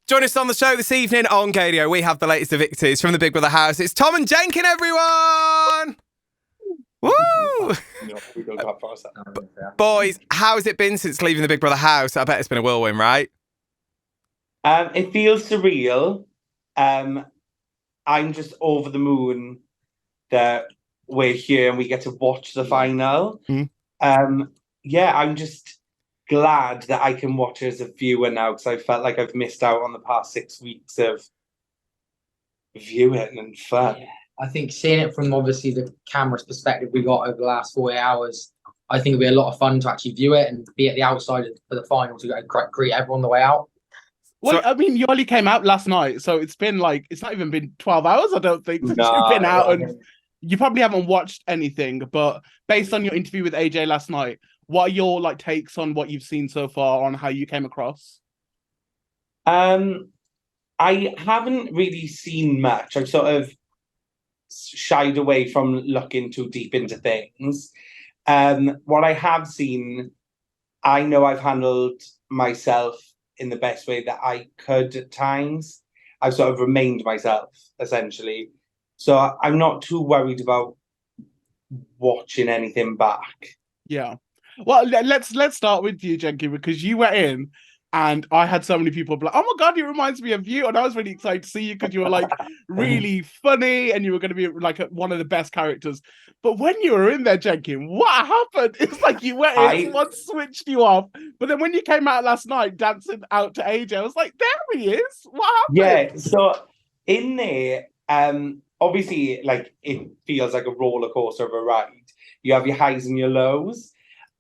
Join us on the show this evening on Gadio. We have the latest evictees from the Big Brother house. It's Tom and Jenkin, everyone! Woo! Boys, how's it been since leaving the Big Brother house? I bet it's been a whirlwind, right? It feels surreal. I'm just over the moon that we're here and we get to watch the final. I'm just glad that I can watch it as a viewer now, because I felt like I've missed out on the past 6 weeks of viewing and fun. Yeah. I think seeing it from obviously the camera's perspective we got over the last 48 hours, I think it'll be a lot of fun to actually view it and be at the outside for the final to greet everyone on the way out. Well, I mean, you only came out last night, so it's been like, it's not even been 12 hours, I don't think, since you've been out, and you probably haven't watched anything, but based on your interview with AJ last night, what are your takes on what you've seen so far on how you came across? I haven't really seen much. I've sort of shied away from looking too deep into things. What I have seen, I know I've handled myself in the best way that I could at times. I've sort of remained myself, essentially. So I'm not too worried about watching anything back. Yeah. Well, let's start with you, Jenkin, because you were in and I had so many people be like, oh my God, he reminds me of you. And I was really excited to see you because you were really funny and you were going to be one of the best characters. But when you were in there, Jenkin, what happened? It's like you went in, someone switched you off. But then when you came out last night dancing out to AJ, I was like, there he is. What happened? Yeah, so in there, obviously, it feels like a roller coaster of a ride. You have your highs and your lows.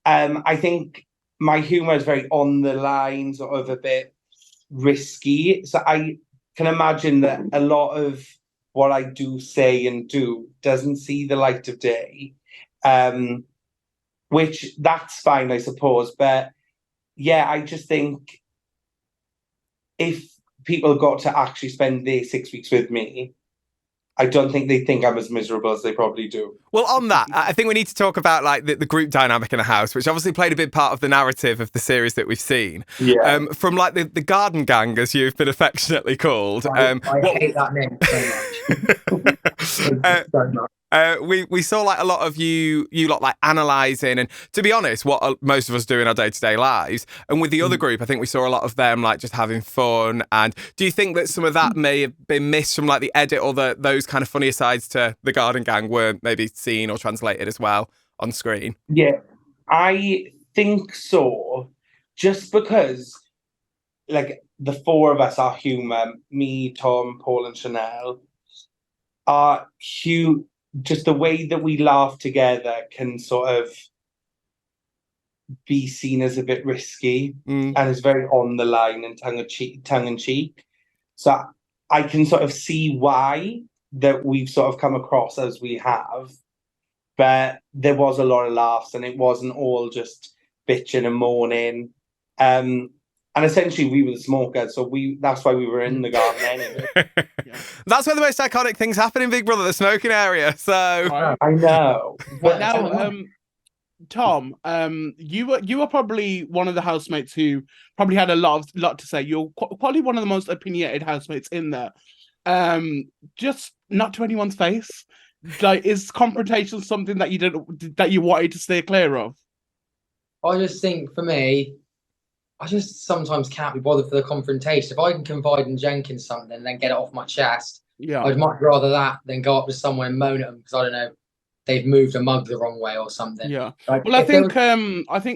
I think my humour is very on the line, sort of a bit risky. So I can imagine that a lot of what I do say and do doesn't see the light of day, which that's fine, I suppose. But yeah, I just think if people got to actually spend their 6 weeks with me, I don't think they think I'm as miserable as they probably do. Well, on that, I think we need to talk about the group dynamic in the house, which obviously played a big part of the narrative of the series that we've seen. Yeah. From the garden gang, as you've been affectionately called. I hate that name so much. We saw a lot of you lot analysing, and to be honest, what most of us do in our day-to-day lives. And with the other group, I think we saw a lot of them just having fun. And do you think that some of that may have been missed from the edit, or those kind of funnier sides to the garden gang weren't maybe seen or translated as well on screen? Yeah, I think so. Just because the four of us, our humour, me, Tom, Paul and Chanel, are huge. Just the way that we laugh together can sort of be seen as a bit risky and is very on the line and tongue in cheek. So I can sort of see why that we've sort of come across as we have, but there was a lot of laughs and it wasn't all just bitching and moaning. And essentially, we were the smokers, so that's why we were in the garden anyway. That's where the most iconic things happen in Big Brother, the smoking area. So I know. But now, Tom, you were probably one of the housemates who probably had a lot to say. You're probably one of the most opinionated housemates in there. Just not to anyone's face. Is confrontation something that you wanted to stay clear of? I just think for me, I just sometimes can't be bothered for the confrontation. If I can confide in Jenkins something and then get it off my chest, I'd much rather that than go up to someone and moan at them because I don't know, they've moved a mug the wrong way or something. Yeah. Well, I think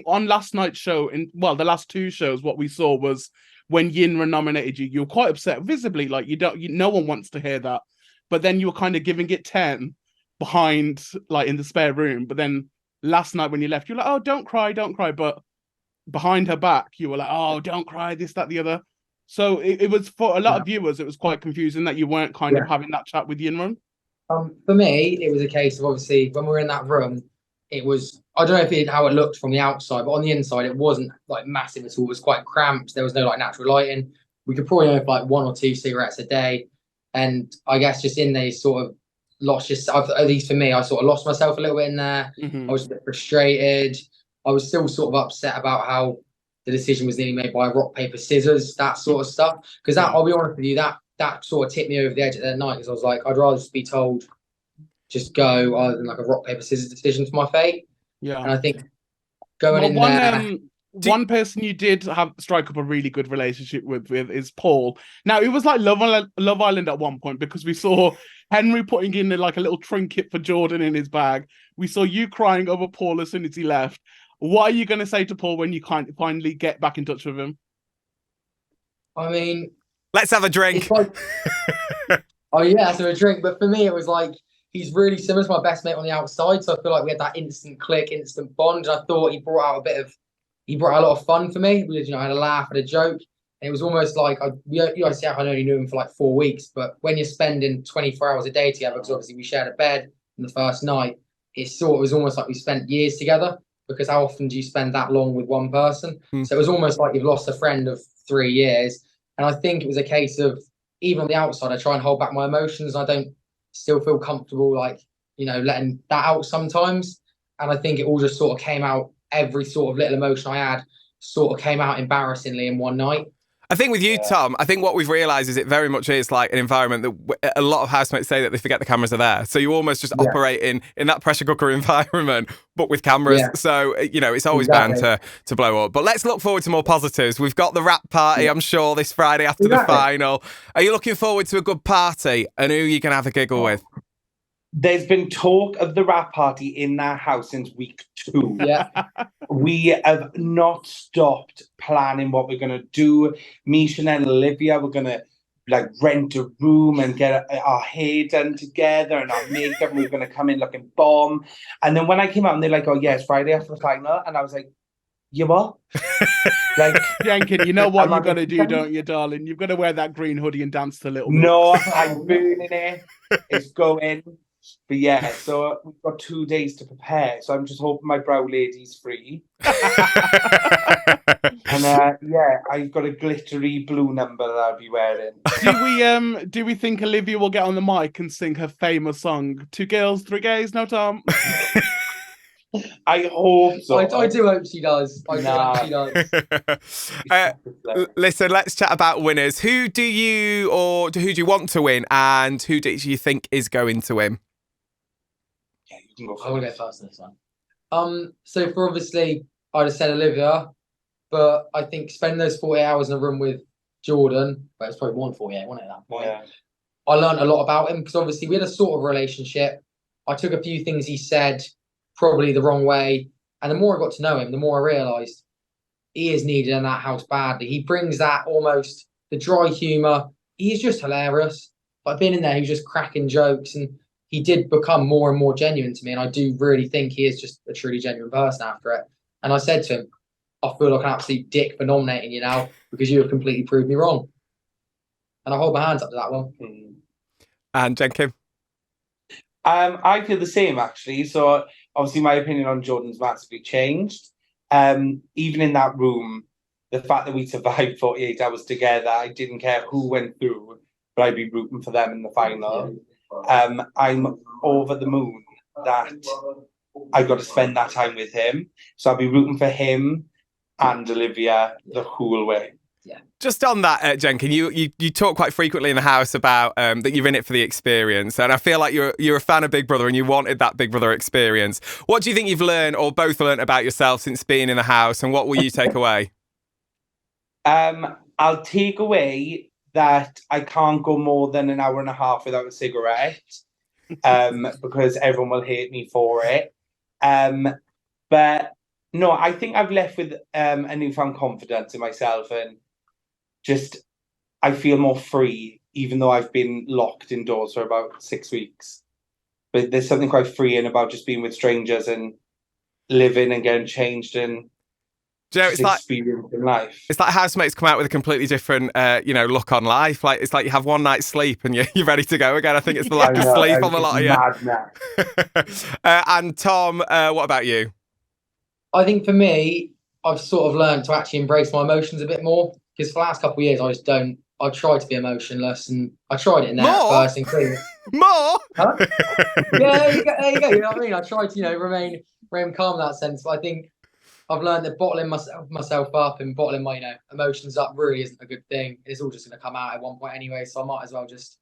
on last night's show, the last two shows, what we saw was when Yinra nominated you, you were quite upset visibly. No one wants to hear that. But then you were kind of giving it 10 behind, in the spare room. But then last night when you left, you're like, oh, don't cry. But behind her back, you were like, oh, don't cry, this, that, the other. So it was, for a lot of viewers, it was quite confusing that you weren't kind of having that chat with Yinra. For me, it was a case of, obviously, when we were in that room, it was, I don't know how it looked from the outside, but on the inside, it wasn't massive at all. It was quite cramped. There was no natural lighting. We could probably have 1 or 2 cigarettes a day. And I guess just in there, sort of lost at least for me, I sort of lost myself a little bit in there. I was a bit frustrated. I was still sort of upset about how the decision was nearly made by rock, paper, scissors, that sort of stuff. Because that, I'll be honest with you, that sort of tipped me over the edge at that night, because I was like, I'd rather just be told just go other than like a rock, paper, scissors decision to my fate. Yeah. And I think going in one there. one person you did have strike up a really good relationship with is Paul. Now it was like Love Island at one point, because we saw Henry putting in like a little trinket for Jordan in his bag. We saw you crying over Paul as soon as he left. What are you going to say to Paul when you finally get back in touch with him? I mean, let's have a drink. Like, oh yeah, let's have a drink. But for me, it was like, he's really similar to my best mate on the outside. So I feel like we had that instant click, instant bond. And I thought he brought a lot of fun for me. We, had a laugh, had a joke. And it was almost like, I only knew him for like 4 weeks. But when you're spending 24 hours a day together, because obviously we shared a bed in the first night, it was almost like we spent years together. Because how often do you spend that long with one person? So it was almost like you've lost a friend of 3 years. And I think it was a case of, even on the outside, I try and hold back my emotions. I don't still feel comfortable, letting that out sometimes. And I think it all just sort of came out, every sort of little emotion I had sort of came out embarrassingly in one night. I think with you, Tom, I think what we've realised is it very much is like an environment that a lot of housemates say that they forget the cameras are there. So you almost just operate in that pressure cooker environment, but with cameras. Yeah. So, it's always bound to blow up. But let's look forward to more positives. We've got the rap party, I'm sure, this Friday after the final. Are you looking forward to a good party? And who are you going to have a giggle with? There's been talk of the rap party in that house since week 2. Yeah. We have not stopped planning what we're going to do. Me, Chanel, and Olivia, we're going to rent a room and get our hair done together and our makeup. And we're going to come in looking bomb. And then when I came out and they're like, oh, yeah, it's Friday after the final. And I was like, you what? Jenkin, you know what you've got to do, don't you, darling? You've got to wear that green hoodie and dance a little bit. No, I'm burning it. It's going. But yeah, so we've got 2 days to prepare. So I'm just hoping my brow lady's free. And I've got a glittery blue number that I'll be wearing. Do we think Olivia will get on the mic and sing her famous song, 2 girls, 3 gays, no Tom? I hope so. I do hope she does. Listen, let's chat about winners. Who do you want to win, and who do you think is going to win? Yeah, you can go I will go first on this one. So for obviously, I'd have said Olivia, but I think spending those 48 hours in a room with Jordan, well, it's probably more than 48, wasn't it, at that point? Yeah. I learned a lot about him, because obviously we had a sort of relationship. I took a few things he said probably the wrong way, and the more I got to know him, the more I realised he is needed in that house badly. He brings that almost the dry humour. He's just hilarious. I've been in there, he was just cracking jokes, and he did become more and more genuine to me. And I do really think he is just a truly genuine person after it. And I said to him, I feel like an absolute dick for nominating you now, because you have completely proved me wrong. And I hold my hands up to that one. And Jenkin? I feel the same, actually. So obviously my opinion on Jordan's massively changed. Even in that room, the fact that we survived 48 hours together, I didn't care who went through, but I'd be rooting for them in the final. I'm over the moon that I got to spend that time with him. So I'll be rooting for him and Olivia the whole way. Yeah. Just on that, Jenkin, you talk quite frequently in the house about that you're in it for the experience, and I feel like you're a fan of Big Brother and you wanted that Big Brother experience. What do you think you've learned, or both learned, about yourself since being in the house, and what will you take away? I'll take away that I can't go more than an hour and a half without a cigarette, because everyone will hate me for it. But no, I think I've left with a newfound confidence in myself, and just I feel more free, even though I've been locked indoors for about 6 weeks. But there's something quite freeing about just being with strangers and living and getting changed and it's like experiencing life. It's like housemates come out with a completely different, look on life. Like it's like you have one night's sleep and you're ready to go again. I think it's the lack of sleep on a lot of you. And Tom, what about you? I think for me, I've sort of learned to actually embrace my emotions a bit more, because for the last couple of years, I tried to be emotionless, and I tried it in there at first. More? Huh? Yeah, there you go. You know what I mean? I tried to, remain calm in that sense. But I think I've learned that bottling myself up and bottling my emotions up really isn't a good thing. It's all just going to come out at one point anyway. So I might as well just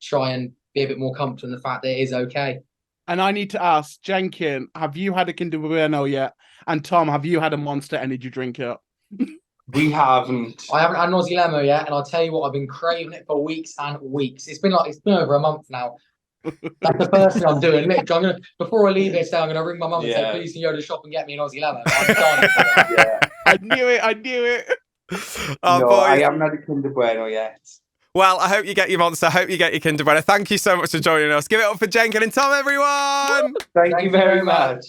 try and be a bit more comfortable in the fact that it is okay. And I need to ask, Jenkin, have you had a Kinder Bueno yet? And Tom, have you had a Monster Energy drink yet? We haven't. I haven't had an Aussie Lemo yet, and I'll tell you what, I've been craving it for weeks and weeks. It's been over a month now. That's the first thing I'm doing. Literally, before I leave here today, I'm gonna ring my mum and say, please can you go to the shop and get me an Aussie Lemo. I'm dying for it. Yeah. I knew it. Oh, No, boys. I haven't had a Kinder Bueno yet. Well, I hope you get your Monster. I hope you get your Kinder Bueno. Thank you so much for joining us. Give it up for Jenkin and Tom, everyone. Thank you very much.